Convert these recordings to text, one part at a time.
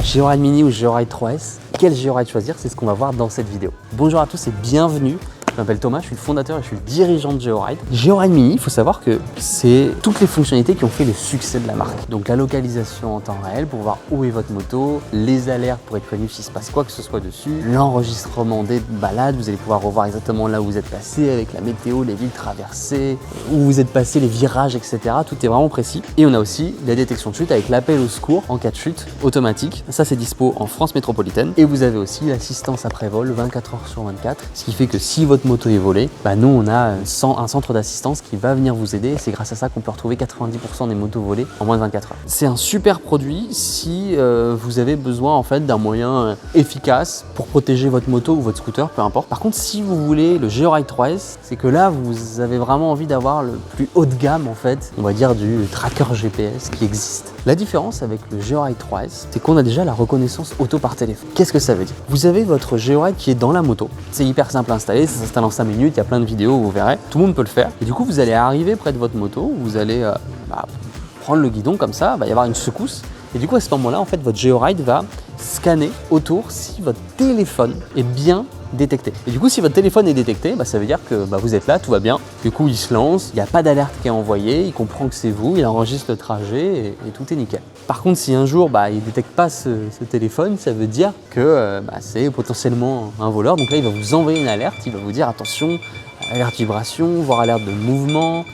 Georide Mini ou Georide 3S, quel Georide choisir? C'est ce qu'on va voir dans cette vidéo. Bonjour à tous et bienvenue. Je m'appelle Thomas, je suis le fondateur et je suis le dirigeant de Georide. Georide Mini, il faut savoir que c'est toutes les fonctionnalités qui ont fait le succès de la marque. Donc la localisation en temps réel pour voir où est votre moto, les alertes pour être prévenu s'il se passe quoi que ce soit dessus, l'enregistrement des balades, vous allez pouvoir revoir exactement là où vous êtes passé avec la météo, les villes traversées, où vous êtes passé, les virages, etc. Tout est vraiment précis. Et on a aussi la détection de chute avec l'appel au secours en cas de chute automatique. Ça c'est dispo en France métropolitaine. Et vous avez aussi l'assistance après vol 24 heures sur 24, ce qui fait que si votre moto est volée, nous on a un centre d'assistance qui va venir vous aider. C'est grâce à ça qu'on peut retrouver 90% des motos volées en moins de 24 heures. C'est un super produit si vous avez besoin en fait d'un moyen efficace pour protéger votre moto ou votre scooter, peu importe. Par contre, si vous voulez le Georide 3S, c'est que là vous avez vraiment envie d'avoir le plus haut de gamme en fait, on va dire du tracker GPS qui existe. La différence avec le Georide 3S, c'est qu'on a déjà la reconnaissance auto par téléphone. Qu'est-ce que ça veut dire? Vous avez votre Georide qui est dans la moto. C'est hyper simple à installer, ça s'installe en 5 minutes, il y a plein de vidéos, vous verrez. Tout le monde peut le faire. Et du coup, vous allez arriver près de votre moto, vous allez prendre le guidon comme ça, il va y avoir une secousse. Et du coup, à ce moment-là, en fait, votre Georide va scanner autour si votre téléphone est bien détecté. Et du coup, si votre téléphone est détecté, ça veut dire que vous êtes là, tout va bien. Du coup, il se lance, il n'y a pas d'alerte qui est envoyée, il comprend que c'est vous, il enregistre le trajet et tout est nickel. Par contre, si un jour, il ne détecte pas ce téléphone, ça veut dire que c'est potentiellement un voleur. Donc là, il va vous envoyer une alerte, il va vous dire attention, alerte vibration, voire alerte de mouvement.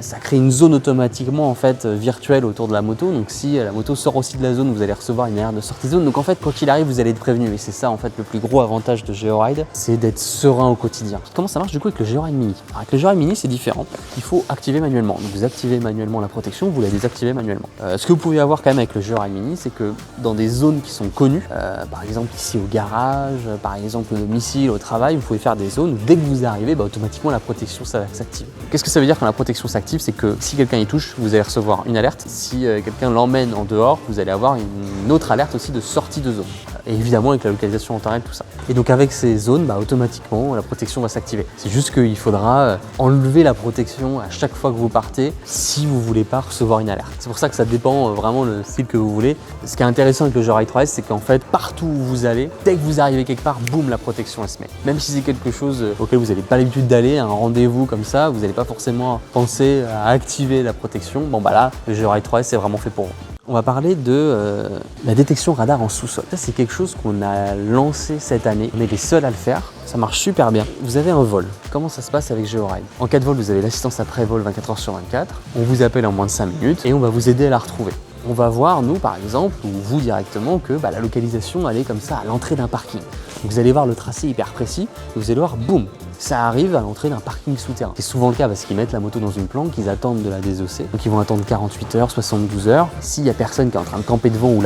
Ça crée une zone automatiquement en fait virtuelle autour de la moto. Donc si la moto sort aussi de la zone, vous allez recevoir une alerte de sortie de zone. Donc en fait, quoi qu'il arrive, vous allez être prévenu. Et c'est ça en fait le plus gros avantage de Georide, c'est d'être serein au quotidien. Comment ça marche du coup avec le Georide Mini? Alors, avec le Georide Mini, c'est différent. Il faut activer manuellement. Donc vous activez manuellement la protection, vous la désactivez manuellement. Ce que vous pouvez avoir quand même avec le Georide Mini, c'est que dans des zones qui sont connues, par exemple ici au garage, par exemple au domicile, au travail, vous pouvez faire des zones où dès que vous arrivez, automatiquement la protection s'active. Qu'est-ce que ça veut dire quand la protection s'active? C'est que si quelqu'un y touche, vous allez recevoir une alerte. Si quelqu'un l'emmène en dehors, vous allez avoir une autre alerte aussi de sortie de zone. Et évidemment avec la localisation en temps réel, tout ça. Et donc avec ces zones, automatiquement la protection va s'activer. C'est juste qu'il faudra enlever la protection à chaque fois que vous partez si vous voulez pas recevoir une alerte. C'est pour ça que ça dépend vraiment le style que vous voulez. Ce qui est intéressant avec le Georide 3S, c'est qu'en fait partout où vous allez, dès que vous arrivez quelque part, boum, la protection elle se met. Même si c'est quelque chose auquel vous n'avez pas l'habitude d'aller, un rendez-vous comme ça, vous n'allez pas forcément penser à activer la protection. Là, le Georide 3S c'est vraiment fait pour vous. On va parler de la détection radar en sous-sol. Ça, c'est quelque chose qu'on a lancé cette année. On est les seuls à le faire. Ça marche super bien. Vous avez un vol. Comment ça se passe avec Georide? En cas de vol, vous avez l'assistance après vol 24 heures sur 24. On vous appelle en moins de 5 minutes et on va vous aider à la retrouver. On va voir, nous par exemple, ou vous directement, que la localisation elle est comme ça à l'entrée d'un parking. Donc, vous allez voir le tracé hyper précis et vous allez voir, boum, ça arrive à l'entrée d'un parking souterrain. C'est souvent le cas parce qu'ils mettent la moto dans une planque, ils attendent de la désosser. Donc ils vont attendre 48 heures, 72 heures. S'il n'y a personne qui est en train de camper devant ou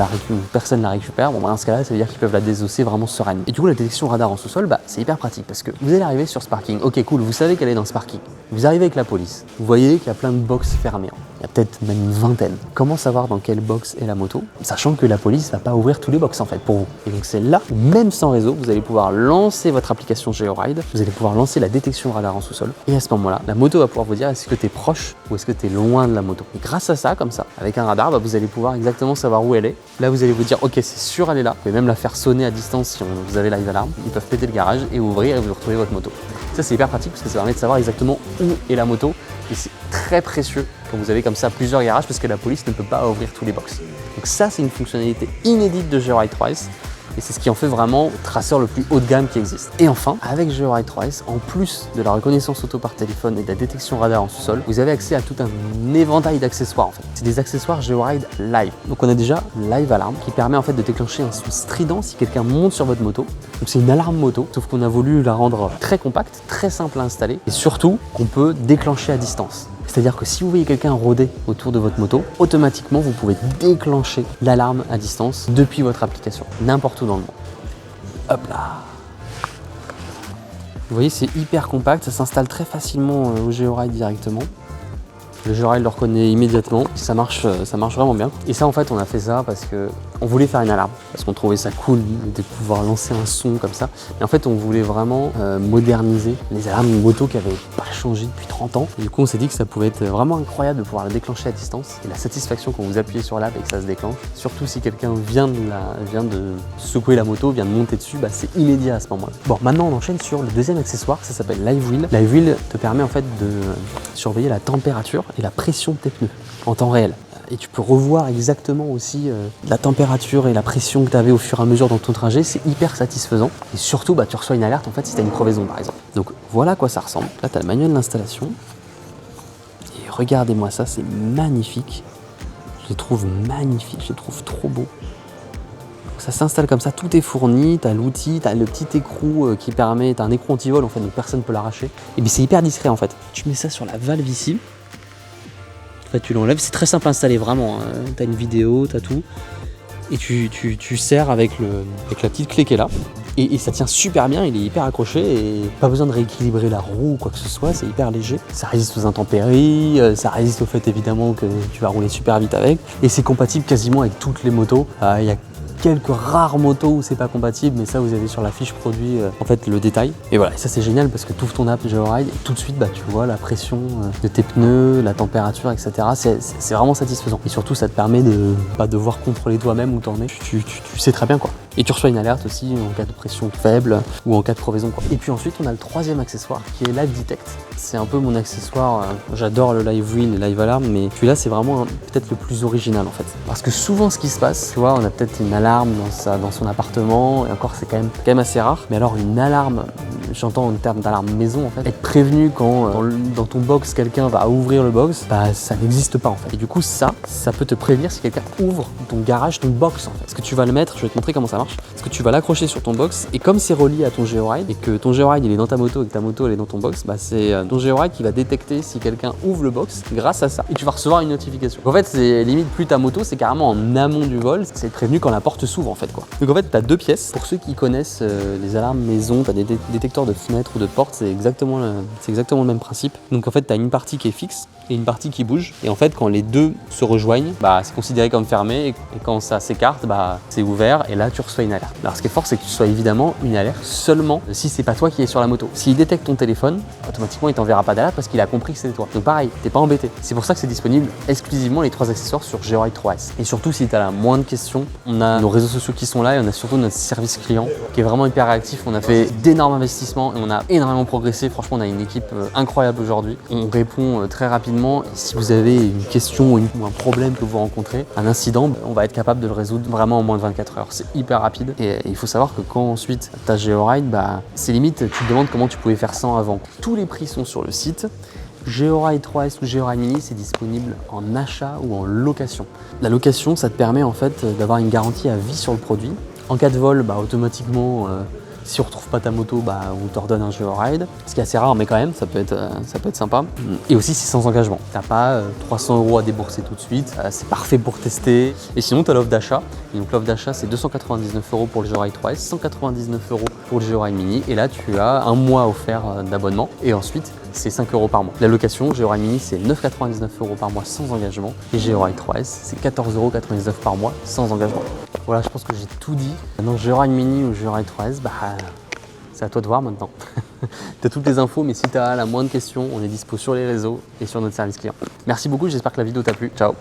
personne ne la récupère, dans ce cas-là, ça veut dire qu'ils peuvent la désosser vraiment sereinement. Et du coup, la détection radar en sous-sol, c'est hyper pratique parce que vous allez arriver sur ce parking. Ok, cool, vous savez qu'elle est dans ce parking. Vous arrivez avec la police. Vous voyez qu'il y a plein de box fermées. Il y a peut-être même une vingtaine. Comment savoir dans quelle box est la moto? Sachant que la police ne va pas ouvrir tous les box en fait pour vous. Et donc c'est là où, même sans réseau, vous allez pouvoir lancer votre application Georide, vous allez pouvoir lancer la détection radar en sous-sol. Et à ce moment-là, la moto va pouvoir vous dire est-ce que tu es proche ou est-ce que tu es loin de la moto. Et grâce à ça, comme ça, avec un radar, vous allez pouvoir exactement savoir où elle est. Là, vous allez vous dire ok, c'est sûr, elle est là. Vous pouvez même la faire sonner à distance si vous avez live alarme. Ils peuvent péter le garage et ouvrir et vous retrouvez votre moto. Ça, c'est hyper pratique parce que ça permet de savoir exactement où est la moto. Et c'est très précieux quand vous avez comme ça plusieurs garages parce que la police ne peut pas ouvrir tous les box. Donc ça, c'est une fonctionnalité inédite de Georide 3S et c'est ce qui en fait vraiment le traceur le plus haut de gamme qui existe. Et enfin, avec Georide 3S, en plus de la reconnaissance auto par téléphone et de la détection radar en sous-sol, vous avez accès à tout un éventail d'accessoires en fait. C'est des accessoires Georide Live. Donc on a déjà Live Alarm qui permet en fait de déclencher un son strident si quelqu'un monte sur votre moto. Donc c'est une alarme moto, sauf qu'on a voulu la rendre très compacte, très simple à installer et surtout qu'on peut déclencher à distance. C'est-à-dire que si vous voyez quelqu'un rôder autour de votre moto, automatiquement vous pouvez déclencher l'alarme à distance depuis votre application, n'importe où dans le monde. Hop là! Vous voyez, c'est hyper compact, ça s'installe très facilement au Georide directement. Le Georide le reconnaît immédiatement, ça marche vraiment bien. Et ça en fait on a fait ça parce qu'on voulait faire une alarme. parce qu'on trouvait ça cool de pouvoir lancer un son comme ça. Et en fait, on voulait vraiment moderniser les alarmes moto qui n'avaient pas changé depuis 30 ans. Et du coup, on s'est dit que ça pouvait être vraiment incroyable de pouvoir la déclencher à distance. Et la satisfaction quand vous appuyez sur l'app et que ça se déclenche, surtout si quelqu'un vient de secouer la moto, vient de monter dessus, bah, c'est immédiat à ce moment-là. Bon, maintenant on enchaîne sur le deuxième accessoire, ça s'appelle LiveWheel. LiveWheel te permet en fait de surveiller la température et la pression de tes pneus en temps réel. Et tu peux revoir exactement aussi la température et la pression que tu avais au fur et à mesure dans ton trajet. C'est hyper satisfaisant. Et surtout, bah, tu reçois une alerte en fait si tu as une crevaison par exemple. Donc voilà à quoi ça ressemble. Là, tu as le manuel d'installation. Et regardez-moi ça, c'est magnifique. Je les trouve magnifiques, je les trouve trop beaux. Ça s'installe comme ça, tout est fourni, tu as l'outil, tu as le petit écrou qui permet, tu as un écrou anti-vol en fait, donc personne ne peut l'arracher. Et bien c'est hyper discret en fait. Tu mets ça sur la valve ici, en fait tu l'enlèves, c'est très simple à installer vraiment, hein. Tu as une vidéo, tu as tout, et tu serres avec la petite clé qui est là. Et ça tient super bien, il est hyper accroché et pas besoin de rééquilibrer la roue ou quoi que ce soit, c'est hyper léger. Ça résiste aux intempéries, ça résiste au fait évidemment que tu vas rouler super vite avec. Et c'est compatible quasiment avec toutes les motos. Il y a quelques rares motos où c'est pas compatible, mais ça vous avez sur la fiche produit en fait le détail. Et voilà, et ça c'est génial parce que tu ouvres ton app GeoRide et tout de suite bah, tu vois la pression de tes pneus, la température, etc. C'est vraiment satisfaisant. Et surtout ça te permet de pas devoir contrôler toi-même où t'en es. Tu sais très bien quoi. Et tu reçois une alerte aussi en cas de pression faible ou en cas de crevaison quoi. Et puis ensuite on a le troisième accessoire qui est Live Detect. C'est un peu mon accessoire, j'adore le Live Wheel et Live Alarm, mais celui-là c'est vraiment peut-être le plus original en fait. Parce que souvent ce qui se passe, tu vois, on a peut-être une alarme dans son appartement, et encore c'est quand même assez rare, mais alors une alarme, j'entends en termes d'alarme maison en fait, être prévenu quand dans ton box quelqu'un va ouvrir le box, bah ça n'existe pas en fait. Et du coup ça peut te prévenir si quelqu'un ouvre ton garage, ton box en fait. Parce que tu vas le mettre, je vais te montrer comment ça marche, parce que tu vas l'accrocher sur ton box, et comme c'est relié à ton GeoRide, et que ton GeoRide il est dans ta moto et que ta moto elle est dans ton box, bah c'est ton GeoRide qui va détecter si quelqu'un ouvre le box grâce à ça, et tu vas recevoir une notification. Donc en fait c'est limite plus ta moto, c'est carrément en amont du vol, c'est prévenu quand la porte s'ouvre en fait quoi. Donc en fait tu as deux pièces. Pour ceux qui connaissent les alarmes maison, tu as des détecteurs de fenêtres ou de portes, c'est exactement le même principe. Donc en fait tu as une partie qui est fixe et une partie qui bouge, et en fait quand les deux se rejoignent, bah c'est considéré comme fermé, et quand ça s'écarte, bah c'est ouvert, et là tu reçois une alerte. Alors ce qui est fort, c'est que tu sois évidemment une alerte seulement si c'est pas toi qui es sur la moto. S'il détecte ton téléphone, automatiquement il t'enverra pas d'alerte parce qu'il a compris que c'était toi. Donc pareil, t'es pas embêté. C'est pour ça que c'est disponible exclusivement les trois accessoires sur GeoRide 3S. Et surtout si tu as la moindre question, on a nos réseaux sociaux qui sont là, et on a surtout notre service client qui est vraiment hyper réactif. On a fait d'énormes investissements et on a énormément progressé. Franchement, on a une équipe incroyable aujourd'hui. On répond très rapidement, et si vous avez une question ou un problème que vous rencontrez, un incident, on va être capable de le résoudre vraiment en moins de 24 heures. C'est hyper rapide, et il faut savoir que quand ensuite tu as GeoRide, bah, c'est limite, tu te demandes comment tu pouvais faire sans avant. Tous les prix sont sur le site. GeoRide 3S ou GeoRide Mini, c'est disponible en achat ou en location. La location, ça te permet en fait d'avoir une garantie à vie sur le produit. En cas de vol, bah, automatiquement, si on retrouve pas ta moto, bah, on te redonne un GeoRide, ce qui est assez rare, mais quand même, ça peut être sympa. Et aussi, c'est sans engagement. T'as pas 300 € à débourser tout de suite, c'est parfait pour tester. Et sinon, tu as l'offre d'achat. Et donc l'offre d'achat, c'est 299 € pour le GeoRide 3S, 199 € pour le GeoRide Mini, et là, tu as un mois offert d'abonnement, et ensuite, c'est 5 € par mois. La location, GeoRide Mini, c'est 9,99 € par mois sans engagement, et GeoRide 3S, c'est 14,99 € par mois sans engagement. Voilà, je pense que j'ai tout dit. Maintenant, GeoRide Mini ou GeoRide 3S, bah, c'est à toi de voir maintenant. Tu as toutes les infos, mais si tu as la moindre question, on est dispo sur les réseaux et sur notre service client. Merci beaucoup, j'espère que la vidéo t'a plu. Ciao.